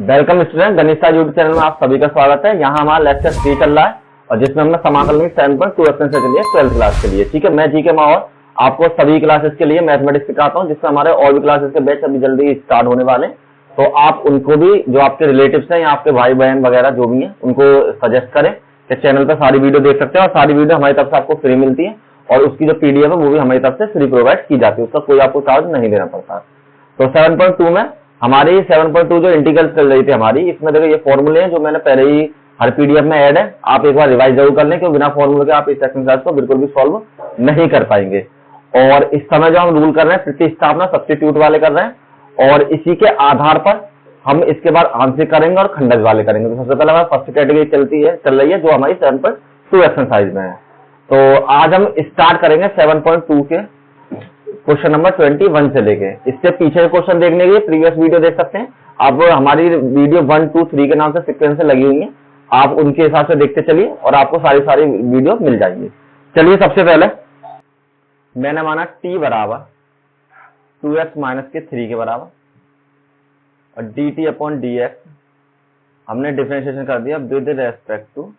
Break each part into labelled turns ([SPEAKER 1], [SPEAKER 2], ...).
[SPEAKER 1] Welcome student, गणित YouTube channel में आप सभी का स्वागत है। यहाँ हमारा लेक्चर 3 चल रहा है और जिसमें हमने समाकलन 7.2 से चलिए 12th क्लास के लिए। ठीक है, मैं जीके माहौल आपको सभी क्लासेस के लिए मैथमेटिक्स सिखाता हूँ, जिससे हमारे और भी क्लासेस के बैच अभी जल्दी स्टार्ट होने वाले। तो आप उनको भी, जो आपके रिलेटिव्स हैं या आपके भाई बहन वगैरह जो भी हैं, उनको सजेस्ट करें कि चैनल पर सारी वीडियो देख सकते हैं। और सारी वीडियो हमारी तरफ से आपको फ्री मिलती है और उसकी जो पीडीएफ है वो भी हमारी तरफ से फ्री प्रोवाइड की जाती है, उसका कोई आपको चार्ज नहीं देना पड़ता। तो 7.2 में हमारी 7.2 जो इंटीग्रल चल रही थी हमारी, इसमें देखो ये फॉर्मूले हैं जो मैंने पहले ही हर पीडीएफ में ऐड है। आप एक बार रिवाइज जरूर कर लें, क्योंकि बिना फॉर्मूले के आप इस एक्सरसाइज को बिल्कुल भी सॉल्व नहीं कर पाएंगे। और इस समय जो हम रूल कर रहे हैं प्रतिस्थापना सब्स्टिट्यूट वाले कर रहे हैं, और इसी के आधार पर हम इसके बाद आंशिक करेंगे और खंडक वाले करेंगे। तो सबसे पहले हमारी फर्स्ट कैटेगरी चल रही है जो हमारी 7.2 एक्सरसाइज में है। तो आज हम स्टार्ट करेंगे 7.2 के क्वेश्चन नंबर 21 से लेके। इससे पीछे क्वेश्चन देखने के लिए प्रीवियस वीडियो देख सकते हैं आप। हमारी वीडियो 1, 2, 3 के नाम से सीक्वेंस से लगी हुई है, आप उनके हिसाब से देखते चलिए और आपको सारी वीडियो मिल जाएंगी। चलिए, सबसे पहले मैंने माना t बराबर 2x माइनस के 3 के बराबर और dt अपॉन dx हमने डिफरेंशिएशन कर दिया विद रेस्पेक्ट टू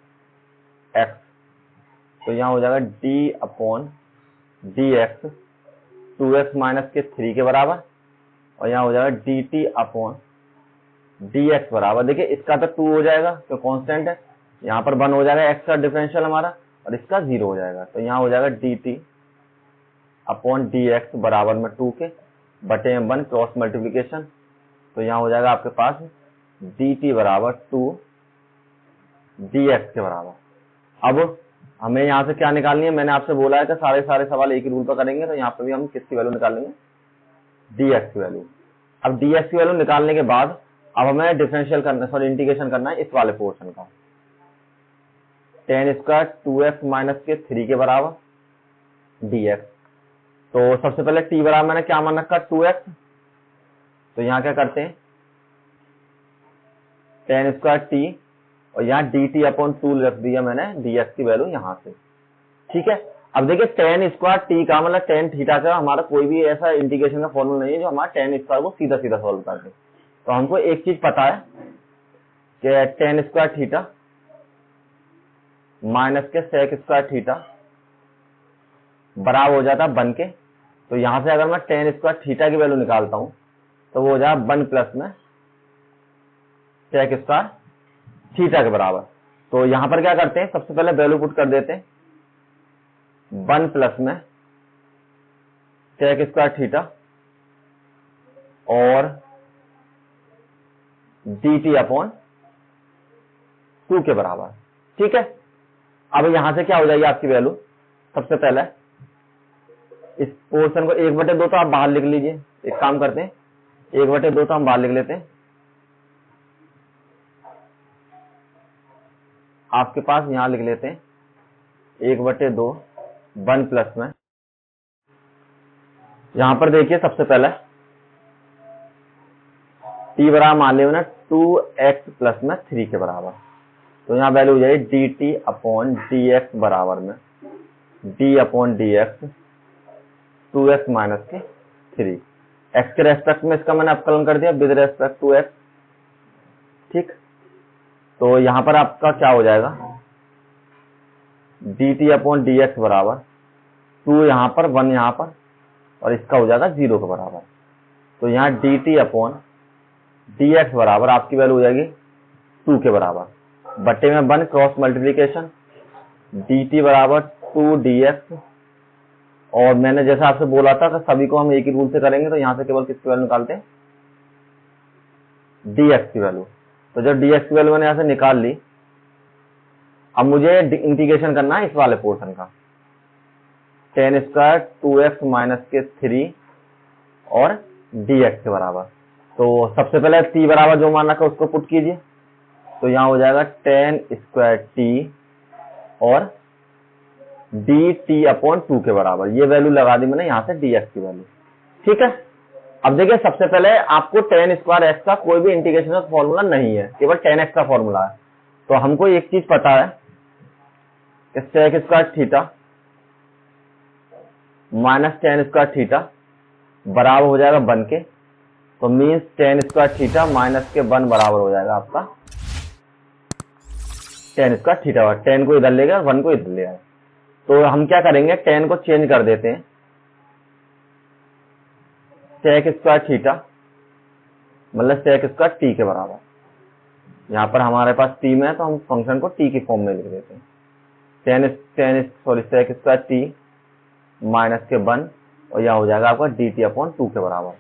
[SPEAKER 1] x। तो यहां हो जाएगा d upon dx 2x minus के 3 के बराबर और यहाँ हो जाएगा dt अपॉन dx बराबर। देखिए इसका तो 2 हो जाएगा तो कांस्टेंट है, यहाँ पर 1 हो जाएगा x का डिफरेंशियल हमारा, और इसका 0 हो जाएगा। तो यहाँ हो जाएगा dt अपॉन dx बराबर में 2 के बटे में 1 क्रॉस मल्टीप्लीकेशन। तो यहाँ हो जाएगा आपके पास dt बराबर 2 dx के बराबर। अब हमें यहाँ से क्या निकालनी है, मैंने आपसे बोला है कि सारे सवाल एक ही रूल पर करेंगे। तो यहाँ पे भी हम किसकी वैल्यू निकालेंगे, dx की वैल्यू। अब dx की वैल्यू निकालने के बाद अब हमें डिफरेंशियल करना, सॉरी इंटीग्रेशन करना है इस वाले पोर्शन का। tan स्क्वायर 2x माइनस के 3 के बराबर dx। तो सबसे पहले t बराबर मैंने क्या मान रखा, 2x। तो यहाँ क्या करते हैं, tan स्क्वायर t और यहाँ dt अपॉन 2 रख दिया मैंने dx की वैल्यू यहाँ से। ठीक है, अब देखिए tan स्क्वायर t का मतलब tan थीटा का हमारा कोई भी ऐसा इंटीग्रेशन का फॉर्मूला नहीं है जो हमारा tan स्क्वायर को सीधा सॉल्व कर दे। तो हमको एक चीज पता है कि tan स्क्वायर थीटा माइनस के sec स्क्वायर थीटा बराबर हो जाता है 1 के। तो यहां से अगर मैं tan स्क्वायर थीटा की वैल्यू निकालता हूं तो वो हो जाएगा 1 प्लस में sec स्क्वायर थीटा के बराबर। तो यहां पर क्या करते हैं, सबसे पहले वैल्यू पुट कर देते हैं 1 प्लस में sec स्क्वायर थीटा और dt अपॉन 2 के बराबर। ठीक है, अब यहां से क्या हो जाएगी आपकी वैल्यू, सबसे पहले इस पोर्शन को 1/2 तो आप बाहर लिख लीजिए। एक काम करते हैं 1/2 तो हम बाहर लिख लेते हैं। आपके पास यहां लिख लेते हैं 1/2 1 प्लस में, यहां पर देखिए सबसे पहले t बराबर मान लिया मैंने 2x प्लस में 3 के बराबर। तो यहाँ वैल्यू हो जाएगी dt अपॉन dx बराबर में d upon dx 2x minus के 3। x के रेस्पेक्ट में इसका मैंने अवकलन कर दिया विद रेस्पेक्ट टू x। ठीक, तो यहाँ पर आपका क्या हो जाएगा dt अपॉन dx बराबर 2 यहाँ पर 1 यहाँ पर, और इसका हो जाएगा 0 के बराबर। तो यहाँ dt अपॉन dx बराबर आपकी वैल्यू हो जाएगी 2 के बराबर बटे में 1 क्रॉस मल्टीप्लीकेशन dt बराबर 2 dx। और मैंने जैसा आपसे बोला था कि सभी को हम एक ही रूल से करेंगे, तो यहां से केवल किसकी वैल्यू निकालते हैं, dx की वैल्यू। तो जब dx की वैल्यू मैंने यहां से निकाल ली, अब मुझे इंटीग्रेशन करना है इस वाले पोर्शन का, tan स्क्वायर 2x माइनस के 3 और dx के बराबर। तो सबसे पहले t बराबर जो मान रखा उसको पुट कीजिए। तो यहां हो जाएगा tan स्क्वायर t और dt अपॉन 2 के बराबर। ये वैल्यू लगा दी मैंने यहां से dx की वैल्यू। ठीक है, अब देखिए सबसे पहले आपको tan स्क्वायर x का कोई भी इंटीग्रेशन का फॉर्मूला नहीं है, केवल tan x का फॉर्मूला है। तो हमको एक चीज पता है कि sec square theta minus tan square theta बराबर हो जाएगा 1 के तो means ten square theta minus के 1 बराबर हो जाएगा आपका टेन स्क्वायर थीटा। 10 को इधर ले गया और 1 को इधर ले आए। तो हम क्या करेंगे, 10 को चेंज कर देते हैं सेक स्क्वायर थीटा, मतलब सेक स्क्वायर टी के बराबर। यहाँ पर हमारे पास टी में है तो हम फंक्शन को टी की फॉर्म में लिख देते हैं। सेक स्क्वायर टी माइनस के 1 और यह हो जाएगा आपका डी टी अपॉन 2 के बराबर।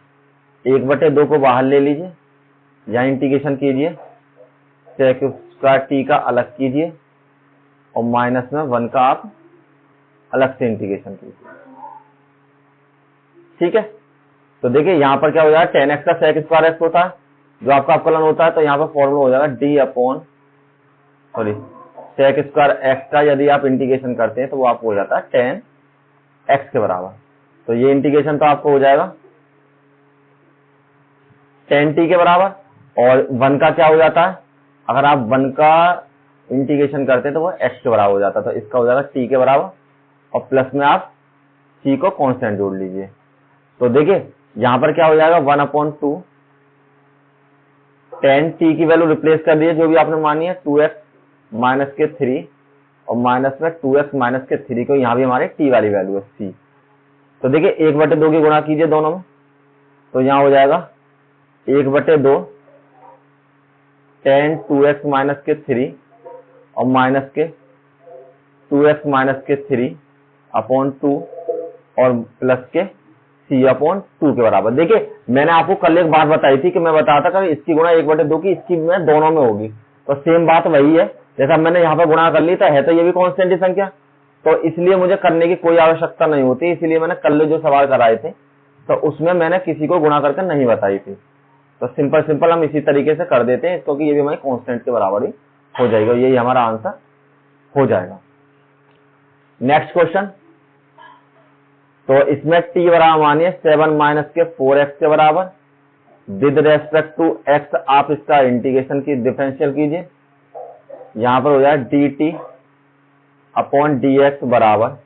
[SPEAKER 1] 1/2 को बाहर ले लीजिए, यहाँ इंटीग्रेशन कीजिए, सेक स्क्वायर टी का अलग कीजिए और माइनस में 1 का आप अलग से इंटीग्रेशन कीजिए। ठीक है, तो देखिए यहाँ पर क्या हो जाएगा, 10x का सेक स्क्वायर एक्स होता है जो आपका अवकलन होता है, तो यहाँ पर फॉर्मूला हो जाएगा d upon sec square x का यदि आप इंटीग्रेशन करते हैं तो वो आपको हो जाता है 10x के बराबर। तो ये इंटीग्रेशन तो आपको हो जाएगा 10t के बराबर और 1 का क्या हो जाता है, अगर आप 1 का इंटीग्रेशन करते हैं तो वो x के बराबर हो जाता है। तो इसका हो जाएगा t के बराबर और प्लस में आप c को कांस्टेंट जोड़ लीजिए। तो देखिए यहां पर क्या हो जाएगा 1/2 10t की वैल्यू रिप्लेस कर दीजिए जो भी आपने मानी है 2x माइनस के 3 और माइनस में 2x माइनस के 3 को यहाँ भी हमारे t वाली वैल्यू है c। तो देखिए 1/2 की गुणा कीजिए दोनों में, तो यहाँ हो जाएगा 1/2 10 2x माइनस के 3 और माइनस के 2x माइनस के 3 अपॉन 2 और प्लस के c अपॉन 2 के बराबर। देखिए मैंने आपको कल एक बात बताई थी कि मैं बताता था कि इसकी गुणा 1/2 की इसकी में दोनों में होगी, तो सेम बात वही है। जैसा मैंने यहाँ पर गुणा कर ली है तो ये भी कांस्टेंट की संख्या, तो इसलिए मुझे करने की कोई आवश्यकता नहीं होती। इसलिए मैंने कल जो सवाल कराए थे तो उसमें मैंने किसी को गुणा करके नहीं बताई थी। तो सिंपल हम इसी तरीके से कर देते हैं क्योंकि ये भी हमारी कांस्टेंट के बराबर ही हो जाएगा, यही हमारा आंसर हो जाएगा। नेक्स्ट क्वेश्चन, तो इसमें t बराबर मानिए 7 माइनस के 4x के बराबर। विद रेस्पेक्ट टू x आप इसका इंटीग्रेशन की डिफरेंशियल कीजिए, यहां पर हो जाए dt अपॉन dx बराबर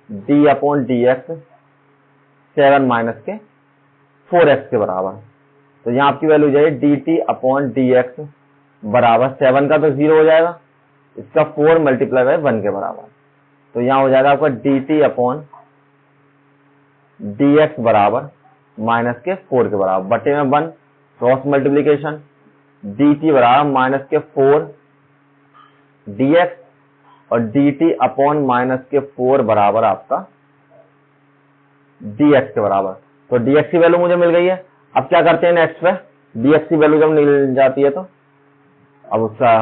[SPEAKER 1] d अपॉन dx 7 माइनस के 4x के बराबर। तो यहाँ आपकी वैल्यू हो जाएगी dt अपॉन dx बराबर 7 का तो 0 हो जाएगा, इसका 4 मल्टीप्लाई बाय 1 के बराबर। तो यहाँ हो जाएगा आपका dt अपॉन dx बराबर माइनस के 4 के बराबर, बटे में 1 क्रॉस मल्टीप्लीकेशन, dt बराबर माइनस के 4 dx और dt अपॉन माइनस के 4 बराबर आपका dx के बराबर। तो dx की वैल्यू मुझे मिल गई है। अब क्या करते हैं नेक्स्ट पे, dx की वैल्यू जब मिल जाती है तो अब उसका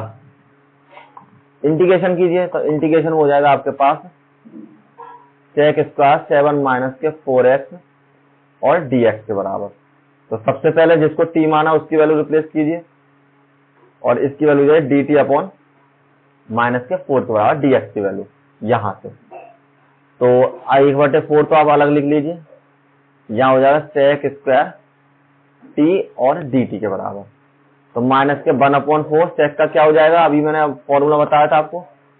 [SPEAKER 1] इंटीग्रेशन कीजिए, तो इंटीग्रेशन हो जाएगा आपके पास सेक स्क्वायर 7 माइनस के 4x और dx के बराबर। तो सबसे पहले जिसको t माना उसकी वैल्यू रिप्लेस कीजिए और इसकी वैल्यू जाए dt अपॉन माइनस के 4 के बराबर dx की वैल्यू यहां से। तो 1/4 तो आप अलग लिख लीजिए, यहां हो जाएगा सेक स्क्वायर t और dt के बराबर। तो माइनस के 1/4 सेक का क्या हो जाएगा, अभी मैंने फॉर्मूला बताया था आपको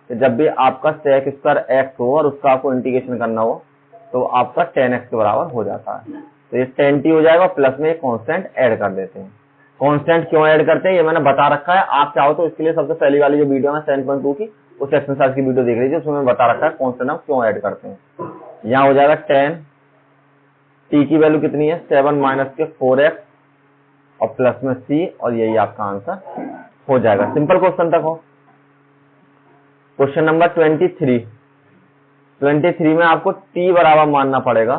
[SPEAKER 1] कि जब भी आपका सेक स्क्वायर x हो और उसका आपको इंटीग्रेशन करना हो तो आपका 10x के बराबर हो जाता है। तो ये 10t हो जाएगा, प्लस में एक कांस्टेंट ऐड कर देते हैं। कांस्टेंट क्यों ऐड करते हैं ये मैंने बता रखा है, आप चाहो तो इसके लिए सबसे पहली वाली जो वीडियो है 7.2 की उस एक्सरसाइज की वीडियो देख लीजिए, उसमें मैंने बता रखा है कांस्टेंट हम क्यों ऐड करते हैं। यहाँ हो जाएगा 10 t की वैल्यू कितनी है 7 माइनस के 4x और प्लस में c और यही आपका आंसर हो जाएगा। सिंपल क्वेश्चन तक हो। क्वेश्चन नंबर 23 में आपको t बराबर मानना पड़ेगा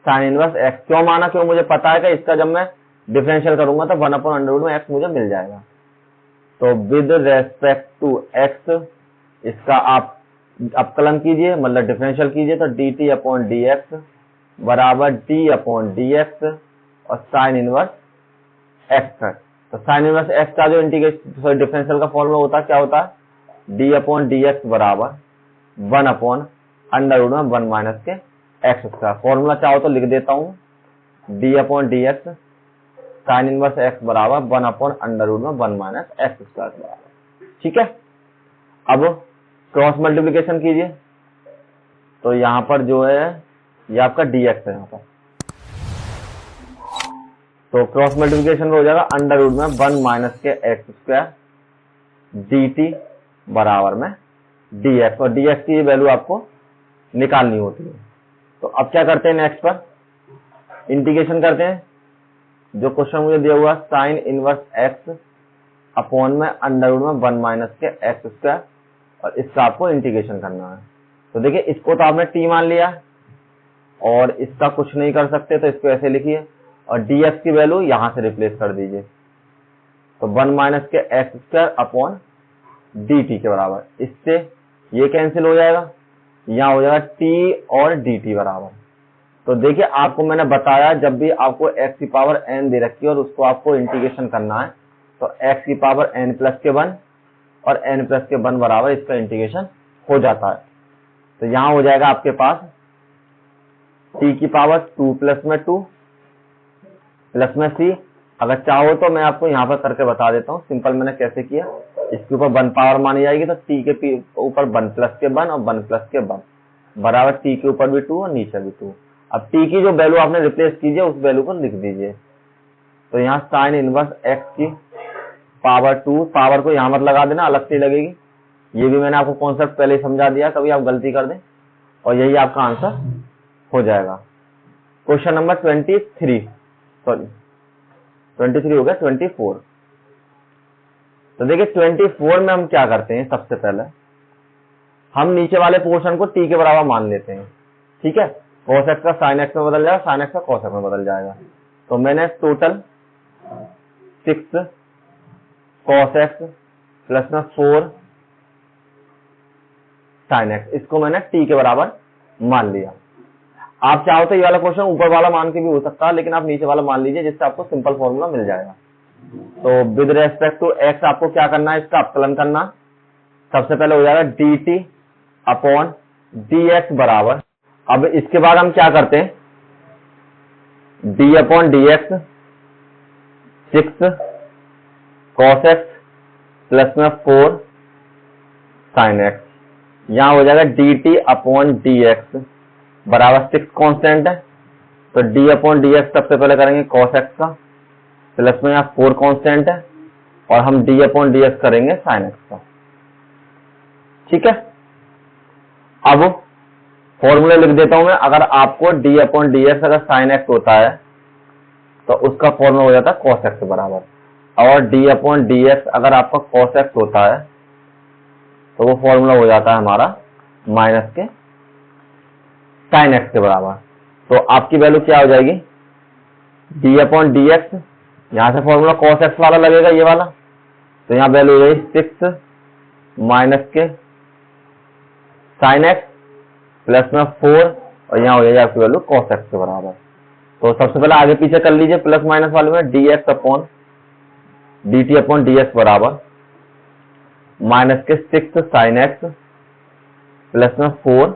[SPEAKER 1] साइन इनवर्स x। क्यों माना, क्यों मुझे पता है कि इसका जब मैं डिफरेंशियल करूंगा तो 1/√में x मुझे मिल जाएगा। तो विद रेस्पेक्ट टू x इसका आप अवकलन कीजिए, मतलब डिफरेंशियल कीजिए, तो dt अपॉन dx बराबर d अपॉन dx और साइन इनवर्स x है। तो साइन इनवर्स x का जो इंटीग्रेशन डिफरेंशियल का फॉर्मूला होता है क्या होता है, d अपॉन dx बराबर 1/√में 1 माइनस के x स्क्वायर। फॉर्मूला चाहो तो लिख देता हूं, d upon dx sine inverse x बराबर 1/√में 1 माइनस x स्क्वायर के बराबर। ठीक है, अब क्रॉस मल्टीप्लीकेशन कीजिए, तो यहां पर जो है ये आपका dx है, यहाँ पर तो क्रॉस मल्टीप्लिकेशन में हो जाएगा अंडर रूट में 1 माइनस के एक्स स्क्वायर dt बराबर में dx, और dx की वैल्यू आपको निकालनी होती है। तो अब क्या करते हैं, नेक्स्ट पर इंटीग्रेशन करते हैं। जो क्वेश्चन मुझे दिया हुआ साइन इनवर्स x अपॉन में अंडर रूट में 1 माइनस के एक्स स्क्वायर, और इसका आपको इंटीग्रेशन करना है। तो देखिए इसको तो आपने t मान लिया और इसका कुछ नहीं कर सकते, तो इसको ऐसे लिखिए और dx की वैल्यू यहां से रिप्लेस कर दीजिए। तो 1 माइनस के एक्स स्क्वायर अपॉन dt के बराबर, इससे ये कैंसिल हो जाएगा, यहाँ हो जाएगा t और dt बराबर। तो देखिए आपको मैंने बताया जब भी आपको x की पावर n दे रखी है और उसको आपको इंटीग्रेशन करना है, तो x की पावर n प्लस के 1 और n प्लस के 1 बराबर इसका इंटीग्रेशन हो जाता है। तो यहाँ हो जाएगा आपके पास t की पावर 2 प्लस में 2 प्लस में c। अगर चाहो तो मैं आपको यहाँ पर करके बता देता हूँ सिंपल मैंने कैसे किया। इसके ऊपर 1 पावर मानी जाएगी, तो t के ऊपर 1 प्लस के 1 और 1 प्लस के 1 बराबर t के ऊपर भी 2 और नीचे भी 2। अब t की जो वैल्यू आपने रिप्लेस कीजिए उस वैल्यू को लिख दीजिए। तो यहाँ साइन इनवर्स x की पावर 2, पावर को यहाँ मत लगा देना, अलग से लगेगी। ये भी मैंने आपको कॉन्सेप्ट पहले ही समझा दिया, कभी आप गलती कर दें, और यही आपका आंसर हो जाएगा। क्वेश्चन नंबर 23 हो गया 24। तो देखिए 24 में हम क्या करते हैं, सबसे पहले हम नीचे वाले पोर्शन को t के बराबर मान लेते हैं। ठीक है, cos x का sin x में बदल जाएगा, sin x का cos x में बदल जाएगा। तो मैंने टोटल 6 cos x प्लस में 4 sin x, इसको मैंने t के बराबर मान लिया। आप चाहो तो ये वाला क्वेश्चन ऊपर वाला मान के भी हो सकता है, लेकिन आप नीचे वाला मान लीजिए जिससे आपको सिंपल फॉर्मूला मिल जाएगा। तो विद रेस्पेक्ट टू x आपको क्या करना है, इसका अपकलन करना। सबसे पहले हो जाएगा dt अपॉन dx बराबर, अब इसके बाद हम क्या करते हैं, d upon dx 6 cos x plus में 4 sin x, यहां हो जाएगा dt अपॉन dx बराबर 6 कांस्टेंट है, तो d अपॉन dx सबसे पहले करेंगे cos x का, प्लस में यहाँ 4 कांस्टेंट है, और हम d अपॉन dx करेंगे sin x का। ठीक है, अब फॉर्मूला लिख देता हूं मैं। अगर आपको d अपॉन dx अगर sin x होता है तो उसका फॉर्मूला हो जाता है cos x के बराबर, और d अपॉन dx अगर आपका cos x होता है तो वो फॉर्मूला हो जाता है हमारा माइनस के sin x के बराबर। तो आपकी वैल्यू क्या हो जाएगी, d अपॉन dx, यहां से फॉर्मूला cos x वाला लगेगा ये वाला, तो यहाँ वैल्यू हो जाएगी 6 माइनस के sin x प्लस में 4, और यहाँ हो जाएगी आपकी वैल्यू cos x के बराबर। तो सबसे पहले आगे पीछे कर लीजिए प्लस माइनस वाले में, dx upon dt upon dx बराबर माइनस के 6 sin x प्लस में 4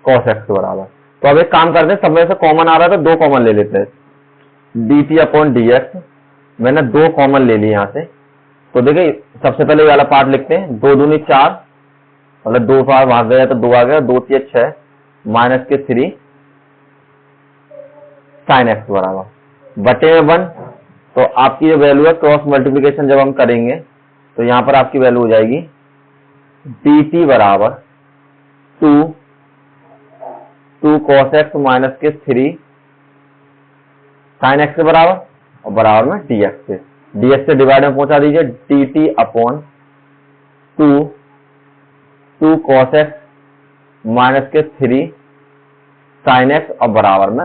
[SPEAKER 1] cos x के बराबर। तो अब एक काम करते हैं, सब में से कॉमन आ रहा है तो 2 कॉमन ले लेते हैं। dt अपॉन dx मैंने 2 कॉमन ले लिए यहां से। तो देखिए सबसे पहले वाला पार्ट लिखते हैं, 2 दूनी 4, मतलब 2 बार भाग गया तो 2 आ गया, 2 3 6 माइनस के 3 sin x बराबर बटे में 1। तो आपकी जो वैल्यू है क्रॉस मल्टीप्लिकेशन जब हम करेंगे तो यहां पर आपकी वैल्यू हो जाएगी dt बराबर 2 cos x माइनस के 3 sin x के बराबर, और बराबर में dx से डिवाइड में पहुंचा दीजिए, dt upon 2 cos x minus के 3 sin x, और बराबर में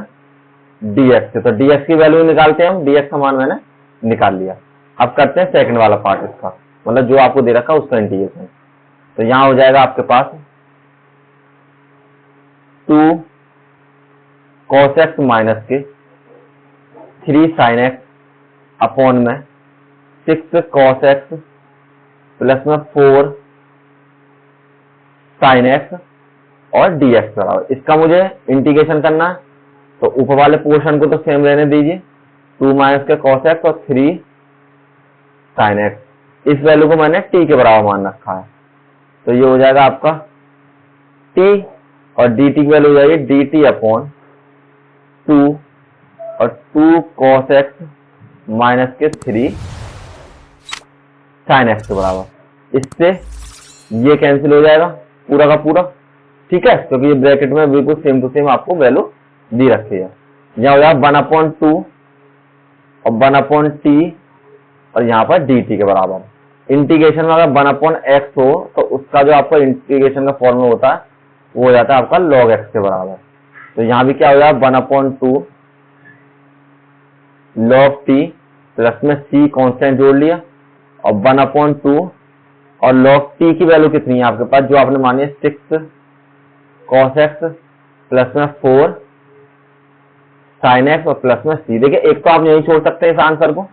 [SPEAKER 1] dx से। तो dx की वैल्यू निकालते हैं हम, dx का मान मैंने निकाल लिया। अब करते हैं सेकंड वाला पार्ट इसका, मतलब जो आपको दे रखा है उसका इंटीग्रेशन। तो यहां हो जाएगा आपके पास 2 cos x माइनस के 3 sin x अपॉन में 6 cos x प्लस में 4 sin x और dx बराबर, इसका मुझे इंटीग्रेशन करना है। तो ऊपर वाले पोर्शन को तो सेम रहने दीजिए, 2 माइनस के cos x और 3 sin x, इस वैल्यू को मैंने t के बराबर मान रखा है। तो ये हो जाएगा आपका t, और dt की वैल्यू हो जाएगी dt अपॉन 2 और 2 cos x माइनस के 3 sin x के बराबर। इससे ये कैंसिल हो जाएगा पूरा का पूरा, ठीक है, क्योंकि ये ब्रैकेट में बिल्कुल सेम टू सेम आपको वैल्यू दी रखी है। यहाँ हो जाएगा 1/2 और 1/t और यहाँ पर dt के बराबर। इंटीग्रेशन में अगर 1/x हो तो उसका जो आपका इंटीग्रेशन का फॉर्मूला होता है वो हो जाता है आपका log x के बराबर। तो यहाँ भी क्या हो जाएगा 1/2 log t प्लस में c कांस्टेंट जोड़ लिया और 1/2 और log t की वैल्यू कितनी है आपके पास, जो आपने मानी है 6 cos x प्लस में 4 sin x और प्लस में c। देखिए एक तो आप यही छोड़ सकते हैं इस आंसर को,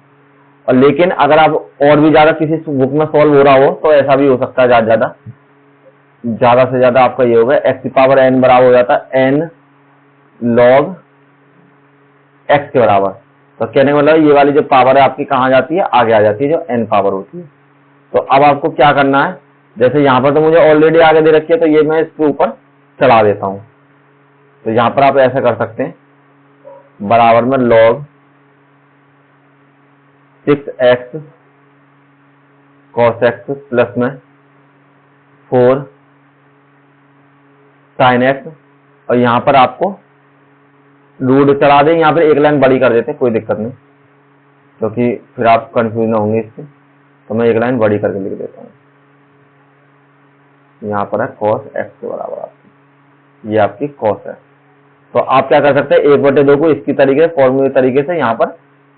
[SPEAKER 1] और लेकिन अगर आप और भी ज्यादा किसी बुक में सॉल्व हो रहा हो तो ऐसा भी हो सकता है, ज्यादा से ज्यादा आपका ये होगा x की पावर n बराबर हो जाता है n log x के बराबर। तो कहने का मतलब ये वाली जो पावर है आपकी कहाँ जाती है, आगे आ जाती है, जो n पावर होती है। तो अब आपको क्या करना है, जैसे यहाँ पर तो मुझे ऑलरेडी आगे दे रखी है तो ये मैं इसके ऊपर चढ़ा देता हूं। तो यहाँ पर आप ऐसा कर सकते हैं, बराबर में log 6x cos x plus में 4 sin x, और यहाँ पर आपको रूट चढ़ा दें। यहाँ पर एक लाइन बड़ी कर देते हैं, कोई दिक्कत नहीं, क्योंकि फिर आप कंफ्यूज ना होंगे इससे। तो मैं एक लाइन बड़ी करके लिख देता हूँ। यहाँ पर है cos x के बराबर आपकी, ये आपकी cos है। तो आप क्या कर सकते हैं, 1/2 को इसकी तरीके से फॉर्मूले तरीके से यहाँ पर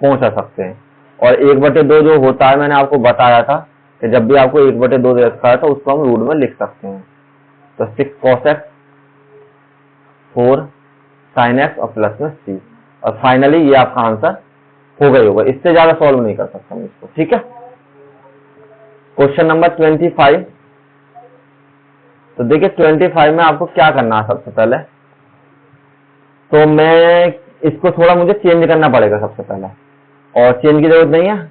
[SPEAKER 1] पहुंचा सकते हैं। और 1/2 जो होता है मैंने आपको बताया था कि जब भी आपको 1/2 दे रखा है तो उसको हम रूट में लिख सकते हैं। तो 6 cos x 4 sin x और प्लस में c, और फाइनली ये आपका आंसर होगा ही होगा, इससे ज्यादा सॉल्व नहीं कर सकता मैं इसको, ठीक है। Question number 25। तो देखिए 25 में आपको क्या करना है, सबसे पहले तो मैं इसको थोड़ा मुझे चेंज करना पड़ेगा सबसे पहले, और चेंज की जरूरत नहीं है,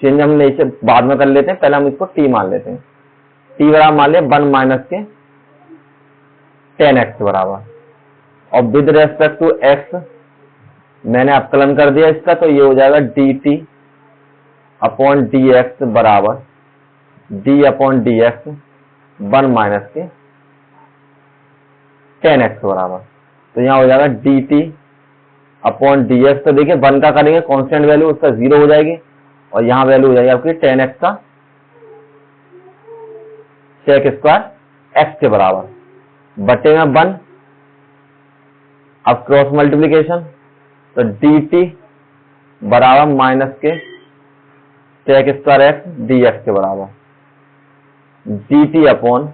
[SPEAKER 1] चेंज हम नहीं बाद में कर लेते हैं, पहले हम इसको t मान लेते हैं। t बराबर मान लिया 1 माइनस के 10x के बराबर, और विद रेस्पेक्ट टू x मैंने अवकलन कर दिया इसका, तो ये हो जाएगा dt अपॉन dx बराबर d अपॉन dx 1 माइनस के 10x के बराबर। तो यहाँ हो जाएगा dt अपॉन dx। तो देखिए 1 का करेंगे कांस्टेंट वैल्यू, उसका 0 हो जाएगी, और यहाँ वैल्यू हो जाएगी आपकी 10x का sec स्क्वायर x के बराबर, बटे में 1। अब क्रॉस मल्टीप्लीकेशन, तो dt बराबर माइनस के sec स्क्वायर x dx के बराबर, dt अपॉन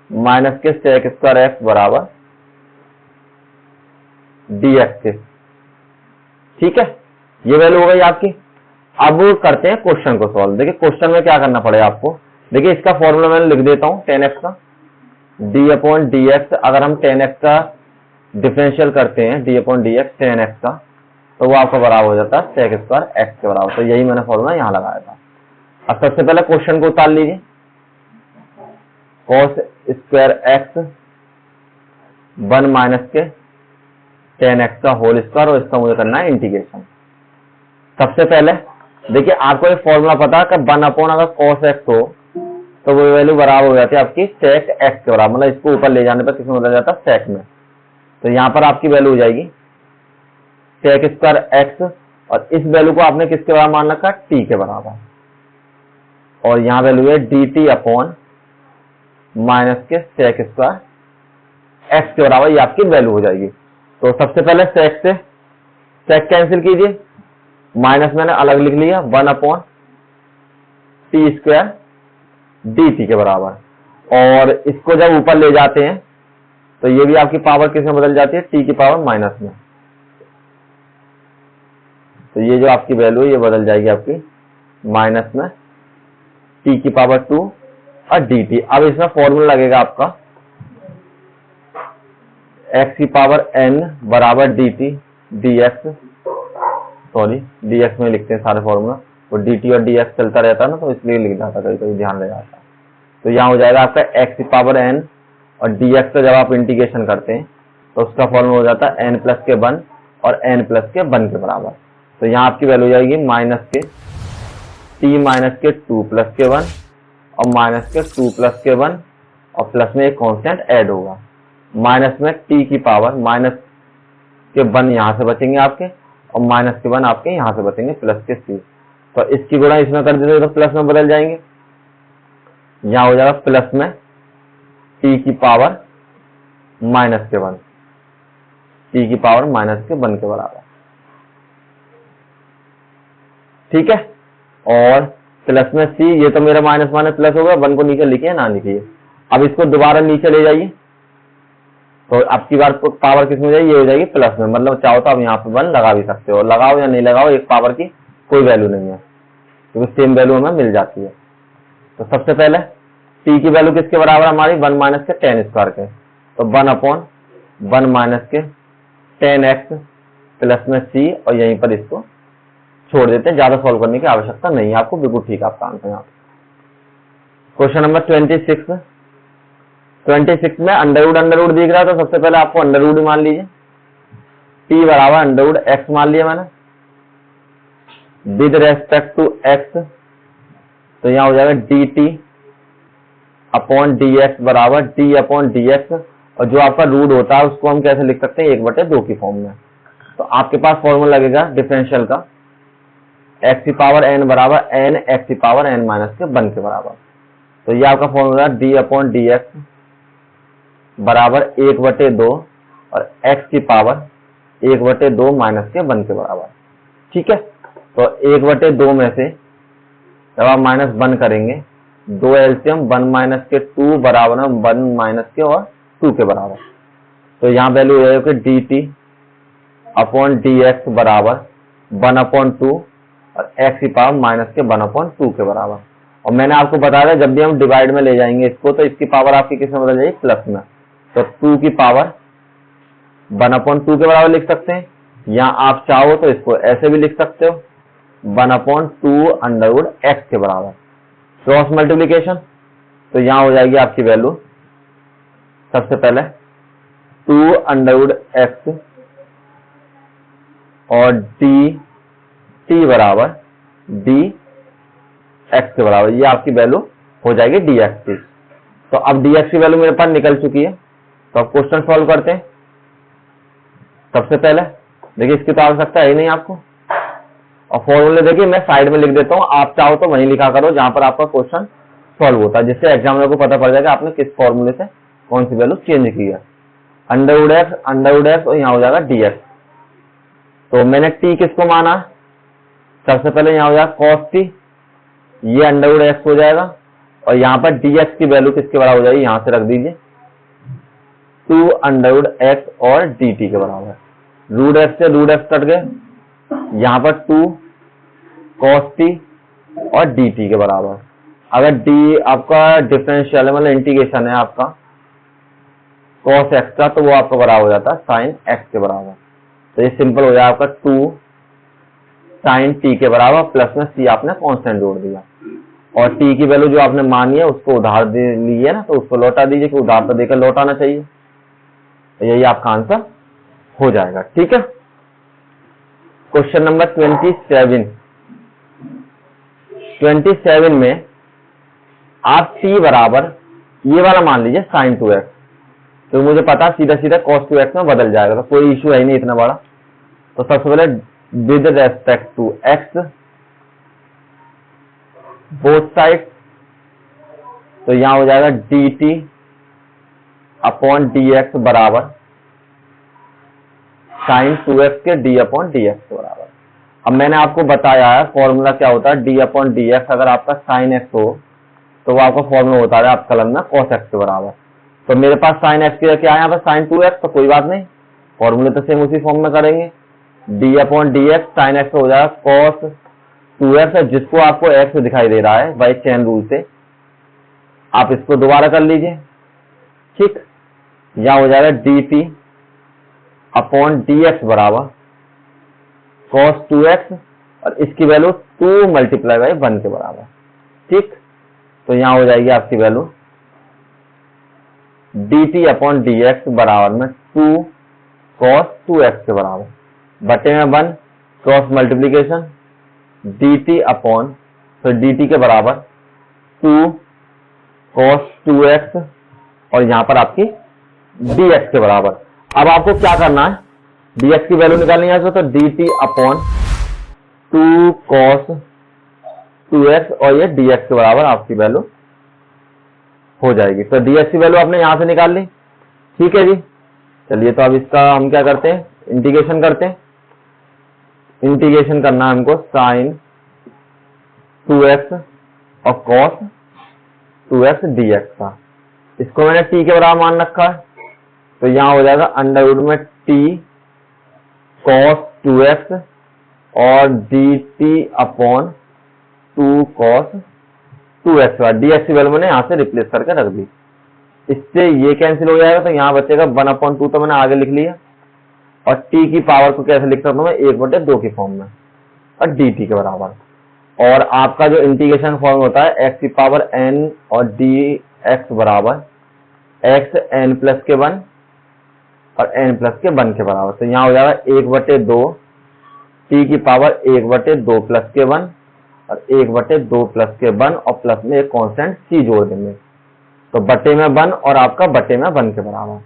[SPEAKER 1] माइनस के sec स्क्वायर x बराबर dx के, ठीक है। ये वैल्यू हो गई आपकी। अब करते हैं क्वेश्चन को सॉल्व। देखिए क्वेश्चन में क्या करना पड़ेगा आपको, देखिए इसका फॉर्मूला मैंने लिख देता हूं 10x का, d अपॉन dx। अगर हम 10x का डिफरेंशियल करते हैं d अपॉन dx 10x का, तो वो आपका बराबर हो जाता है sec स्क्वायर x के बराबर। तो यही मैंने फॉर्मूला यहां लगाया था। अब सबसे पहले क्वेश्चन को उतार लीजिए, cos स्क्वायर x 1 माइनस के 10x का होल स्क्वायर, और इसका मुझे करना है इंटीग्रेशन। सबसे पहले देखिए आपको एक फॉर्मूला पता है कि 1 अपॉन अगर cos x हो तो वो वैल्यू बराबर हो जाती है आपकी sec x के बराबर, मतलब इसको ऊपर ले जाने पर किसमें बदल जाता है, sec में। तो यहाँ पर आपकी वैल्यू हो जाएगी sec स्क्वायर x, और इस वैल्यू को आपने किसके बराबर मान रखा है, t के बराबर, और यहाँ वैल्यू है dt अपॉन माइनस के sec स्क्वायर x के बराबर, ये आपकी वैल्यू हो जाएगी। तो सबसे पहले sec से sec कैंसिल कीजिए, माइनस मैंने अलग लिख लिया 1 अपॉन टी स्क्वायर dt के बराबर, और इसको जब ऊपर ले जाते हैं तो ये भी आपकी पावर किस में बदल जाती है, t की पावर माइनस में। तो ये जो आपकी वैल्यू है ये बदल जाएगी आपकी माइनस में t की पावर 2 और dt। अब इसमें फॉर्मूला लगेगा आपका x की पावर n बराबर dt dx, सॉरी dx में लिखते हैं सारे फॉर्मूला, वो dt और dx चलता रहता है ना, तो इसलिए लिख जाता, कभी कभी ध्यान रह जाता। तो यहाँ हो जाएगा आपका x की पावर n, और dx का जब आप इंटीग्रेशन करते हैं तो उसका फॉर्मूला हो जाता है n प्लस के 1 और n प्लस के 1 के बराबर। तो यहाँ आपकी वैल्यू हो जाएगी माइनस के t माइनस के 2 प्लस के 1 और माइनस के 2 प्लस के 1 और प्लस में एक कांस्टेंट ऐड होगा। माइनस में t की पावर माइनस के 1 यहाँ से बचेंगे आपके और माइनस के 1 आपके यहाँ से बचेंगे प्लस के c। तो इसकी गुणा इसमें कर देते तो प्लस में बदल जाएंगे। यहाँ हो जाएगा प्लस में t की पावर माइनस के 1, t की पावर माइनस के 1 के बराबर। ठीक है, और प्लस में c, ये तो मेरा माइनस माइनस प्लस हो गया, 1 को नीचे लिखिए ना लिखिए। अब इसको दोबारा नीचे ले जाइए तो आपकी बार पावर किस में जाएगी, ये हो जाएगी प्लस में। मतलब चाहो तो आप यहाँ पे 1 लगा भी सकते हो, लगाओ या नहीं लगाओ एक पावर की कोई वैल्यू नहीं है, क्योंकि सेम वैल्यू हमें मिल जाती है। तो सबसे पहले t की वैल्यू किसके बराबर हमारी 1 माइनस के tan स्क्वायर के, तो 1/1 माइनस के tan x प्लस में c, और यहीं पर इसको छोड़ देते हैं, ज्यादा सॉल्व करने की आवश्यकता नहीं है आपको, बिल्कुल ठीक है आपका आंसर यहाँ। क्वेश्चन नंबर 26 में अंडरवुड दिख रहा है, तो सबसे पहले आपको अंडरवुड मान लीजिए। t बराबर अंडरवुड x मान लिया मैंने विद रेस्पेक्ट टू x, तो यहाँ हो जाएगा dt अपॉन dx बराबर d अपॉन dx, और जो आपका रूट होता है उसको हम कैसे लिख सकते हैं 1/2 की फॉर्म में। तो आपके पास फॉर्मूला लगेगा डिफरेंशियल का x की पावर n बराबर n x की पावर n माइनस के 1 के बराबर। तो ये आपका फॉर्मूला d अपॉन dx बराबर 1/2 और x की पावर 1/2 माइनस के 1 के बराबर। ठीक है, तो 1/2 में से जब आप -1 करेंगे 2 एलसीएम 1 माइनस के 2 बराबर 1 माइनस के और 2 के बराबर। तो यहाँ वैल्यू हो जाएगी dt अपॉन dx बराबर 1/2 और x की पावर माइनस के 1/2 के बराबर। और मैंने आपको बताया था जब भी हम डिवाइड में ले जाएंगे इसको, तो इसकी पावर आपकी किस में बदल जाएगी प्लस में। तो 2 की पावर 1/2 के बराबर लिख सकते हैं, या आप चाहो तो इसको ऐसे भी लिख सकते हो 1/2 अंडरवुड x के बराबर। क्रॉस मल्टीप्लीकेशन, तो यहाँ हो जाएगी आपकी वैल्यू सबसे पहले 2 अंडरवुड x और dt बराबर dx के बराबर, ये आपकी वैल्यू हो जाएगी dx की। तो अब dx की वैल्यू मेरे पास निकल चुकी है, तो अब क्वेश्चन सॉल्व करते हैं। सबसे पहले देखिए इसकी तो आवश्यकता है ही नहीं आपको, और फॉर्मूले देखिए मैं साइड में लिख देता हूं, आप चाहो तो वहीं लिखा करो जहां पर आपका क्वेश्चन सॉल्व होता है, जिससे एग्जामिनर को पता पड़ जाएगा आपने किस फॉर्मूले से कौन सी वैल्यू चेंज की है। अंडरवुड x और यहाँ हो जाएगा dx। तो मैंने t किसको माना, सबसे पहले यहाँ हो जाएगा cos t, ये अंडरवुड x हो जाएगा, और यहाँ पर dx की वैल्यू किसके बराबर हो जाएगी, यहाँ से रख दीजिए 2 अंडरवुड x और dt के बराबर। रूट x से रूट x कट गए, यहाँ पर 2 cos t और dt के बराबर। अगर d आपका डिफरेंशियल है, मतलब इंटीग्रेशन है आपका cos x का, तो वो आपका बराबर हो जाता है sin x के बराबर। तो ये सिंपल हो जाएगा आपका 2 sin t के बराबर, प्लस में c आपने कांस्टेंट जोड़ दिया, और t की वैल्यू जो आपने मानी है उसको उधार दे ली है ना, तो उसको लौटा दीजिए कि उधार तो देकर लौटाना चाहिए। तो यही आपका आंसर हो जाएगा। ठीक है, क्वेश्चन नंबर 27 में आप t बराबर ये वाला मान लीजिए sin 2x, तो मुझे पता सीधा सीधा cos 2x में बदल जाएगा, तो कोई इश्यू है ही नहीं इतना बड़ा। तो सबसे पहले with respect to x both side, तो यहां हो जाएगा dt अपॉन dx बराबर sin 2x के d अपॉन dx के बराबर। अब मैंने आपको बताया है फॉर्मूला क्या होता है, d अपॉन dx अगर आपका sin x हो तो वो आपका फॉर्मूला होता है आपका लगना cos x के बराबर। तो मेरे पास sin x की क्या है यहाँ पर sin 2x, तो कोई बात नहीं, फॉर्मूले तो सेम उसी फॉर्म में करेंगे। d upon dx sin x हो जाएगा cos 2x, जिसको आपको x दिखाई दे रहा है बाई चेन रूल से, आप इसको दोबारा कर लीजिए। ठीक, यहाँ हो जाएगा dt अपॉन dx बराबर cos 2x, और इसकी वैल्यू 2 मल्टीप्लाई बाई 1 के बराबर। ठीक, तो यहाँ हो जाएगी आपकी वैल्यू dt अपॉन dx बराबर में 2 cos 2x के बराबर। बटे में 1 क्रॉस मल्टीप्लीकेशन dt अपॉन, फिर dt के बराबर 2 cos 2x और यहां पर आपकी dx के बराबर। अब आपको क्या करना है, dx की वैल्यू निकालनी है, तो dt अपॉन 2 cos 2x और ये dx के बराबर आपकी वैल्यू हो जाएगी। तो dx की वैल्यू आपने यहां से निकाल ली, ठीक है जी। चलिए तो अब इसका हम क्या करते हैं, इंटीग्रेशन करते हैं। इंटीग्रेशन करना है हमको sin 2x और cos 2x dx का। इसको मैंने t के बराबर मान रखा है, तो यहां हो जाएगा अंडर रूट में t cos 2x और dt upon 2 cos 2x dx की वैल्यू मैंने यहां से रिप्लेस करके रख दी। इससे ये कैंसिल हो जाएगा, तो यहां बचेगा 1/2, तो मैंने आगे लिख लिया। और t की पावर को कैसे लिख सकता हूं मैं, 1/2 की फॉर्म में और dt के बराबर। और आपका जो इंटीग्रेशन फॉर्म होता है x की पावर n और dx बराबर x n प्लस के 1 और n प्लस के 1 के बराबर। तो यहां हो जाएगा 1/2 t की पावर 1/2 प्लस के 1 और 1/2 प्लस के 1 और प्लस में एक कांस्टेंट c जोड़ देंगे, तो बटे में 1 और आपका बटे में 1 के बराबर।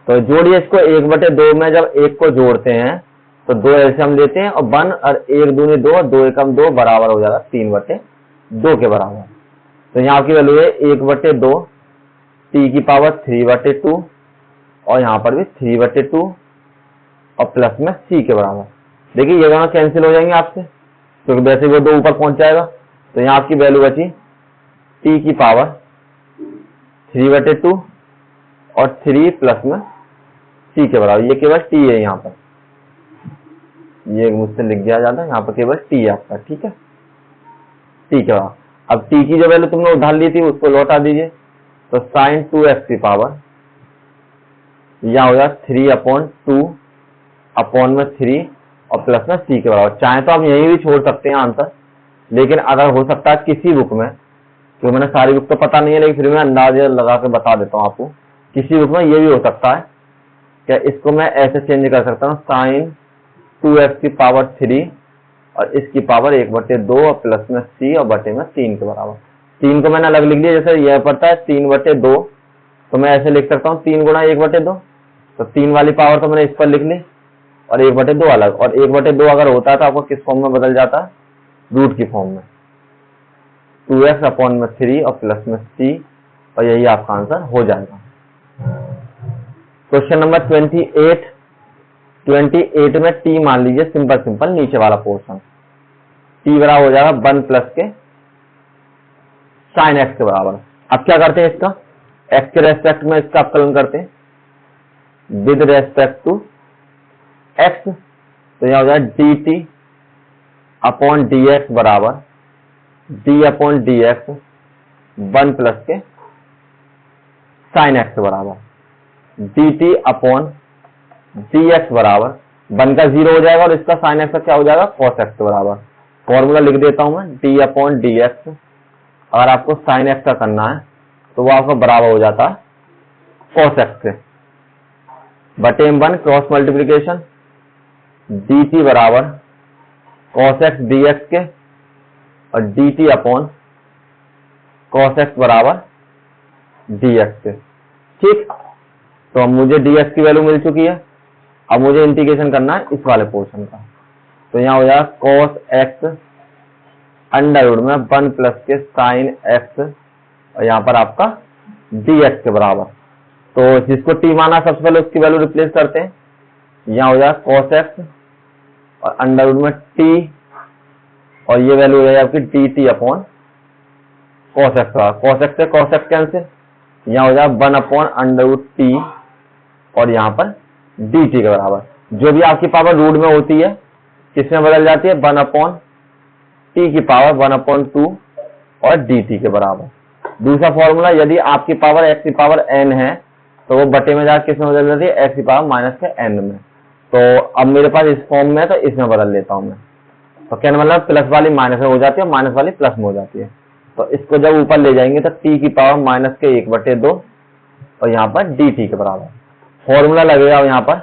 [SPEAKER 1] तो जोड़िए इसको, 1/2 में जब 1 को जोड़ते हैं तो 2 एलसीएम लेते हैं और 1 और 1 दूनी 2 और 2 एकम 2 बराबर हो जाएगा 3/2 के बराबर। तो यहाँ की वैल्यू है 1/2 t की पावर 3/2 और यहाँ पर भी 3/2 और प्लस में c के बराबर। देखिए ये दोनों कैंसिल हो जाएंगे आपसे, क्योंकि वैसे वो 2 ऊपर पहुंच जाएगा। तो यहाँ आपकी वैल्यू बची t की पावर 3/2 और 3 प्लस में c के बराबर। ये केवल t है, यहाँ पर ये मुझसे लिख दिया जाता है, यहाँ पर केवल t है आपका, ठीक है, t के बराबर। अब t की जो वैल्यू तुमने उधार ली थी उसको लौटा दीजिए, तो sin 2x की पावर यहाँ हो जाएगा 3/2 अपॉन में 3 और प्लस में c के बराबर। चाहे तो आप यहीं भी छोड़ सकते हैं आंसर, लेकिन अगर हो सकता है किसी बुक में, क्योंकि मैंने सारी बुक तो पता नहीं है, लेकिन फिर मैं अंदाजा लगा के बता देता हूँ आपको, किसी बुक में ये भी हो सकता है कि इसको मैं ऐसे चेंज कर सकता हूँ, sin 2x की पावर 3 और इसकी पावर 1/2 और प्लस में c और बटे में 3 के बराबर। 3 को मैंने अलग लिख लिया, जैसे यह पड़ता है 3/2, तो मैं ऐसे लिख सकता हूँ 3 गुणा 1/2, तो 3 वाली पावर तो मैंने इस पर लिख ली और 1/2 अलग। और 1/2 अगर होता है तो आपको किस फॉर्म में बदल जाता है, रूट की फॉर्म में, 2x अपॉन में 3 और प्लस में c, और यही आपका आंसर हो जाएगा। क्वेश्चन नंबर 28 में t मान लीजिए, सिंपल नीचे वाला पोर्शन, t बराबर हो जाएगा 1 प्लस के sin x के बराबर। अब क्या करते हैं, इसका x के रेस्पेक्ट में इसका अवकलन करते हैं विद रेस्पेक्ट टू x, तो यहां हो जाएगा dt अपॉन dx बराबर d अपॉन dx 1 प्लस के sin x के बराबर, dt अपॉन dx बराबर 1 का 0 हो जाएगा और इसका sin x का क्या हो जाएगा, cos x के बराबर। फॉर्मूला लिख देता हूं मैं, d अपॉन dx, अगर आपको sin x का करना है तो वो आपका बराबर हो जाता है cos x के, बटे में 1 क्रॉस मल्टीप्लीकेशन dt बराबर cos x dx के और dt अपॉन cos x बराबर dx के, ठीक। तो अब मुझे dx की वैल्यू मिल चुकी है, अब मुझे इंटीग्रेशन करना है इस वाले पोर्शन का, तो यहाँ हो जाएगा cos x अंडर रूट में 1 प्लस के sin x और यहाँ पर आपका dx के बराबर। तो जिसको t माना सबसे पहले उसकी वैल्यू रिप्लेस करते हैं, यहाँ हो जाएगा cos x और अंडर रूट में t और ये वैल्यू हो जाएगी आपकी dt upon cos x। cos x से cos x कैंसिल, यहाँ हो जाएगा 1 अपॉन अंडर रूट t और यहाँ पर dt के बराबर। जो भी आपकी पावर रूट में होती है किसमें बदल जाती है, 1 अपॉन t की पावर 1/2 और dt के बराबर। दूसरा फॉर्मूला, यदि आपकी पावर x की पावर n है तो वो बटे में जाकर किसमें बदल जाती है, x की पावर माइनस के n में। तो अब मेरे पास इस फॉर्म में है तो इसमें बदल लेता हूं मैं, तो क्या मतलब प्लस वाली माइनस में हो जाती है, माइनस वाली प्लस में हो जाती है। तो इसको जब ऊपर ले जाएंगे तो t की पावर माइनस के 1/2 और यहाँ पर dt के बराबर। फॉर्मूला लगेगा यहाँ पर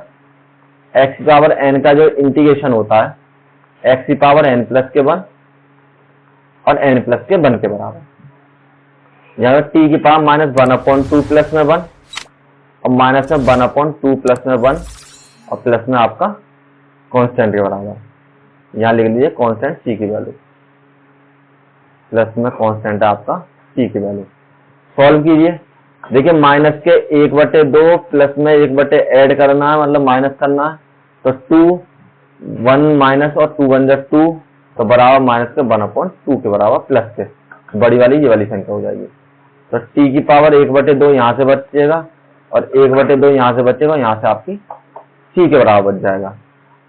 [SPEAKER 1] एक्स की पावर एन का जो इंटीग्रेशन होता है एक्स की पावर एन प्लस के 1 और एन प्लस के 1 के बराबर। यहाँ पर टी की पावर -1/2 प्लस में 1 और माइनस में 1/2 प्लस में 1 और प्लस में आपका कांस्टेंट के बराबर। यहाँ लिख लीजिए कांस्टेंट सी की वैल्यू, प्लस में कांस्टेंट है आपका सी की वैल्यू। सॉल्व कीजिए, देखिए माइनस के 1/2 प्लस में 1 ऐड करना है, मतलब माइनस करना है, तो 2 1 माइनस और 2 1 2 तो बराबर माइनस के 1/2 के बराबर प्लस के बड़ी वाली ये वाली संख्या हो जाएगी। तो टी की पावर 1/2 यहाँ से बचेगा और 1/2 यहाँ से बचेगा, यहाँ से आपकी सी के बराबर बच जाएगा।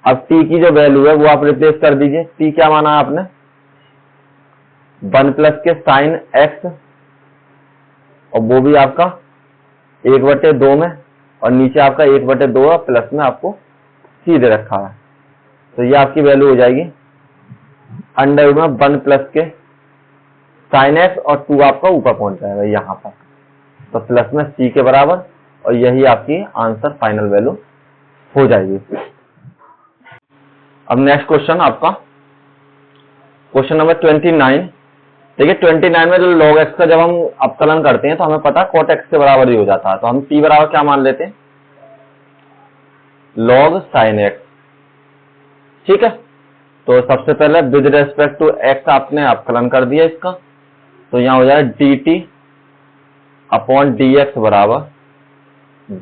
[SPEAKER 1] अब टी की जो वैल्यू है वो आप रिप्लेस कर दीजिए। टी क्या माना है आपने 1 प्लस के साइन एक्स और वो भी आपका 1/2 में और नीचे आपका 1/2 और प्लस में आपको सी दे रखा है। तो ये आपकी वैल्यू हो जाएगी अंडर रूट में 1 प्लस के साइन एक्स और 2 आपका ऊपर पहुंच जाएगा यहाँ पर, तो प्लस में सी के बराबर, और यही आपकी आंसर फाइनल वैल्यू हो जाएगी। अब नेक्स्ट क्वेश्चन आपका क्वेश्चन नंबर 29। देखिए 29 में जो log x का जब हम अपकलन करते हैं तो हमें पता है cot x के बराबर ही हो जाता है, तो हम t बराबर क्या मान लेते हैं log sin x। ठीक है, तो सबसे पहले विद रेस्पेक्ट टू x आपने अपकलन कर दिया इसका, तो यहां हो जाएगा dt अपॉन dx बराबर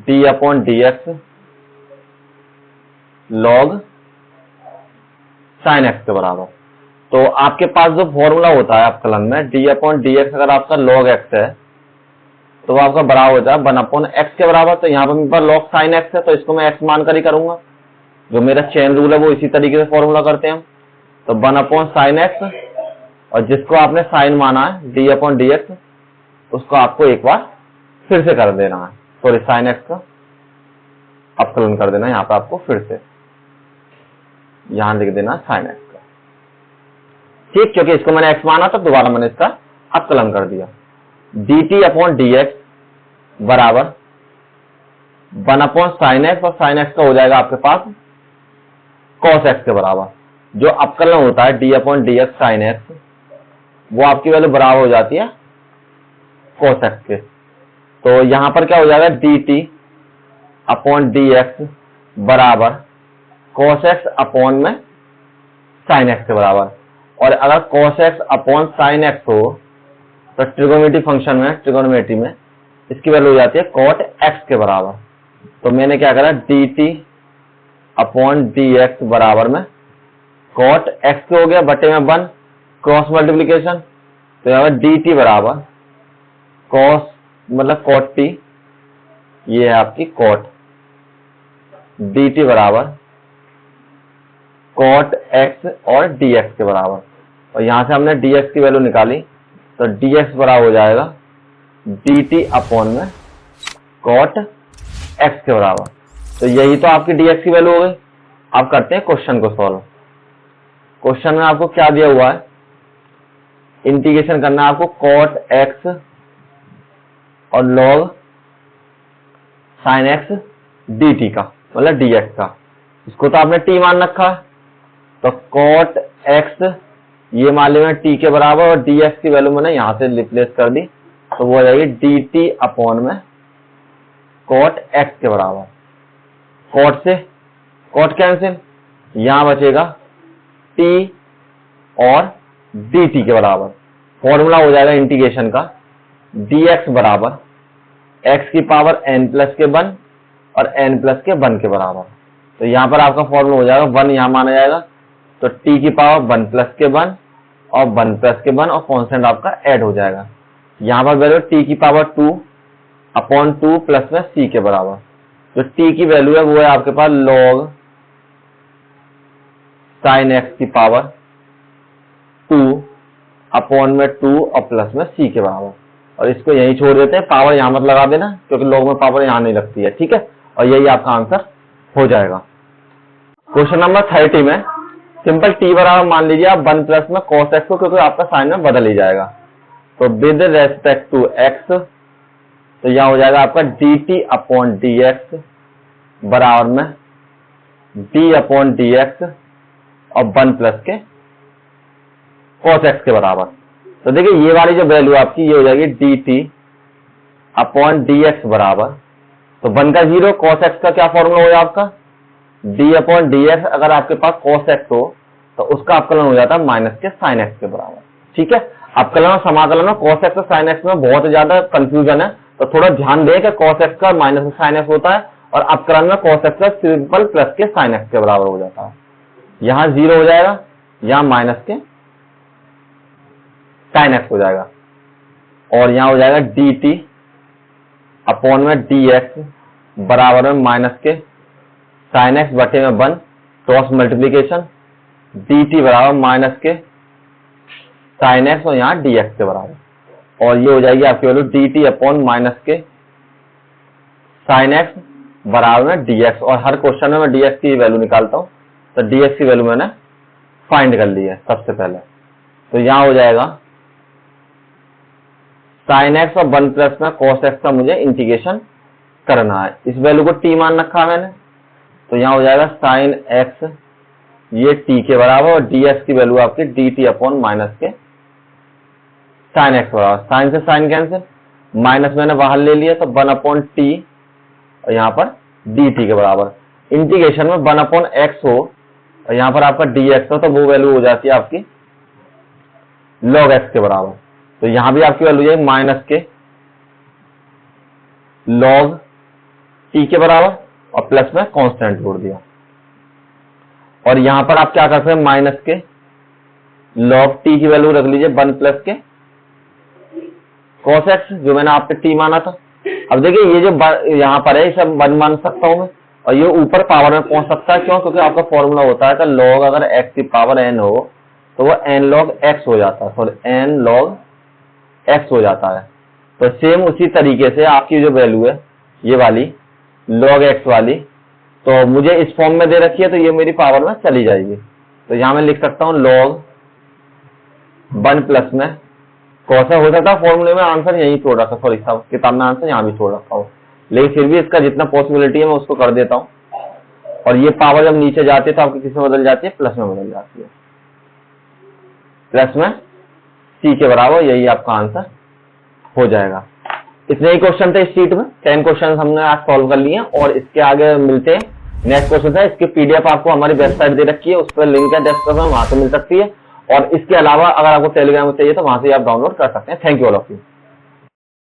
[SPEAKER 1] d upon dx log sin x के बराबर। तो आपके पास जो फॉर्मूला होता है अपकलन में d अपॉन dx, अगर आपका log x है तो वो आपका बराबर होता है 1 अपॉन x के बराबर। तो यहाँ पर मेरे पास log sin x है तो इसको मैं x मानकर ही करूंगा, जो मेरा चेन रूल है वो इसी तरीके से फॉर्मूला करते हैं हम। तो 1 अपॉन sin x और जिसको आपने साइन माना है d अपॉन dx उसको आपको एक बार फिर से कर देना है, सॉरी sin x का अपकलन कर देना है यहाँ पे आपको फिर से, यहां लिख देना sin x का। ठीक, क्योंकि इसको मैंने x माना था दोबारा मैंने इसका अपकलन कर दिया। dt अपॉन dx बराबर 1 अपॉन sin x और sin x का हो जाएगा आपके पास cos x के बराबर। जो अपकलन होता है d upon dx sin x वो आपकी वैल्यू बराबर हो जाती है cos x के। तो यहां पर क्या हो जाएगा dt अपॉन dx बराबर cos x अपॉन में sin x के बराबर। और अगर cos x upon sin x हो तो ट्रिगोनोमेट्री फंक्शन में, ट्रिगोनोमेट्री में इसकी वैल्यू हो जाती है cot x के बराबर। तो मैंने क्या करा dt अपॉन dx बराबर में cot x के हो गया बटे में 1 क्रॉस मल्टीप्लीकेशन, तो यहाँ पर dt बराबर cos मतलब cot t, ये है आपकी cot, dt बराबर cot x और dx के बराबर। और यहां से हमने dx की वैल्यू निकाली तो dx बराबर हो जाएगा dt अपॉन में cot x के बराबर। तो यही तो आपकी dx की वैल्यू हो गई। अब करते हैं क्वेश्चन को सॉल्व। क्वेश्चन में आपको क्या दिया हुआ है, इंटीग्रेशन करना है आपको cot x और log sin x dt का, मतलब dx का। इसको तो आपने t मान रखा है, तो cot x ये मान लिया t के बराबर और dx की वैल्यू मैंने यहां से रिप्लेस कर दी, तो वो हो जाएगी dt अपॉन में cot x के बराबर। cot से cot कैंसिल, यहां बचेगा t और dt के बराबर। फॉर्मूला हो जाएगा इंटीग्रेशन का dx बराबर x की पावर n प्लस के 1 और n प्लस के 1 के बराबर। तो यहां पर आपका फॉर्मूला हो जाएगा 1 यहां माना जाएगा, तो t की पावर 1 प्लस के 1 और 1 प्लस के 1 और कांस्टेंट आपका ऐड हो जाएगा। यहां पर वैल्यू t की पावर 2 अपॉन 2 प्लस में c के बराबर। जो t की वैल्यू है वो है आपके पास log sin x की पावर 2 अपॉन में 2 और प्लस में c के बराबर। और इसको यहीं छोड़ देते हैं, पावर यहां मत लगा देना क्योंकि log में पावर यहां नहीं लगती है। ठीक है, और यही आपका आंसर हो जाएगा। क्वेश्चन नंबर 30 में सिंपल t बराबर मान लीजिए आप 1 प्लस में cos x को, क्योंकि आपका साइन में बदल ही जाएगा। तो विद रेस्पेक्ट टू x तो यहां हो जाएगा आपका dt अपॉन dx बराबर में डी अपॉन डी एक्स और 1 प्लस के cos x के बराबर। तो देखिए ये वाली जो वैल्यू आपकी ये हो जाएगी D T upon D x बराबर, तो 1 का 0, cos x का क्या फॉर्मूला हो जाएगा आपका, d अपॉन डी एक्स। अगर आपके पास cos x हो तो उसका अपकलन हो जाता है माइनस के साइन x के बराबर। ठीक है, अपकलन और समाकलन में cos x और sin x में बहुत ज्यादा कंफ्यूजन है, तो थोड़ा ध्यान दें कि cos x का माइनस के sin x होता है और अपकलन में cos x का सिंपल प्लस के sin x के बराबर हो जाता है। यहां 0 हो जाएगा, यहां माइनस के sin x हो जाएगा और यहां हो जाएगा डी टी अपॉन में डी एक्स बराबर में माइनस के साइन एक्स बटे में 1 क्रॉस मल्टीप्लीकेशन, डी टी बराबर माइनस के साइन एक्स और यहाँ डी एक्स के बराबर, और ये हो जाएगी आपकी value D T upon minus के साइन एक्स बराबर में डी एक्स। और हर क्वेश्चन में मैं डी एक्स की वैल्यू निकालता हूं, तो डी एक्स की वैल्यू मैंने फाइंड कर ली है सबसे पहले। तो यहां हो जाएगा साइन एक्स और 1 प्लस में cos x का मुझे इंटीग्रेशन करना है, इस वैल्यू को t मान रखा है मैंने, तो यहां हो जाएगा साइन x ये t के बराबर और dx की वैल्यू आपकी dt अपॉन माइनस के साइन x बराबर, साइन से साइन कैंसिल, माइनस मैंने बाहर ले लिया तो 1 अपॉन टी और यहां पर dt के बराबर। इंटीग्रेशन में 1 अपॉन x हो और यहां पर आपका dx हो तो वो वैल्यू हो जाती है आपकी log x के बराबर। तो यहां भी आपकी वैल्यू है माइनस के log t के बराबर और प्लस में कांस्टेंट जोड़ दिया, और यहां पर आप क्या करते हैं माइनस के log t की वैल्यू रख लीजिए 1 प्लस के cos x जो मैंने आपके t माना था। अब देखिए ये जो यहां पर है इसे 1 मान सकता हूं मैं और ये ऊपर पावर में पहुंच सकता है, क्यों, क्योंकि आपका फॉर्मूला होता है कि log अगर x की पावर n हो तो वो n log x हो जाता है, सॉरी n log x हो जाता है। तो सेम उसी तरीके से आपकी जो वैल्यू है ये वाली log x वाली, तो मुझे इस फॉर्म में दे रखी है तो ये मेरी पावर में चली जाएगी। तो यहां मैं लिख सकता हूं log 1 प्लस में cos हो सकता है फॉर्मूले में आंसर यही छोड़ रखा, सॉरी किताब में आंसर यहां भी छोड़ रखा हो, लेकिन फिर भी इसका जितना पॉसिबिलिटी है मैं उसको कर देता हूं। और ये पावर जब नीचे जाती है तो आपकी किस में बदल जाती है, प्लस में बदल जाती है, प्लस में c के बराबर, यही आपका आंसर हो जाएगा। इतने ही क्वेश्चन थे इस शीट में, 10 क्वेश्चन हमने आज सॉल्व कर लिए और इसके आगे मिलते हैं नेक्स्ट क्वेश्चन है। इसकी पीडीएफ आपको हमारी वेबसाइट दे रखी है, उस पर लिंक है डिस्क्रिप्शन में, वहां से मिल सकती है। और इसके अलावा अगर आपको टेलीग्राम में चाहिए तो वहां से आप डाउनलोड कर सकते हैं। Thank you all of you.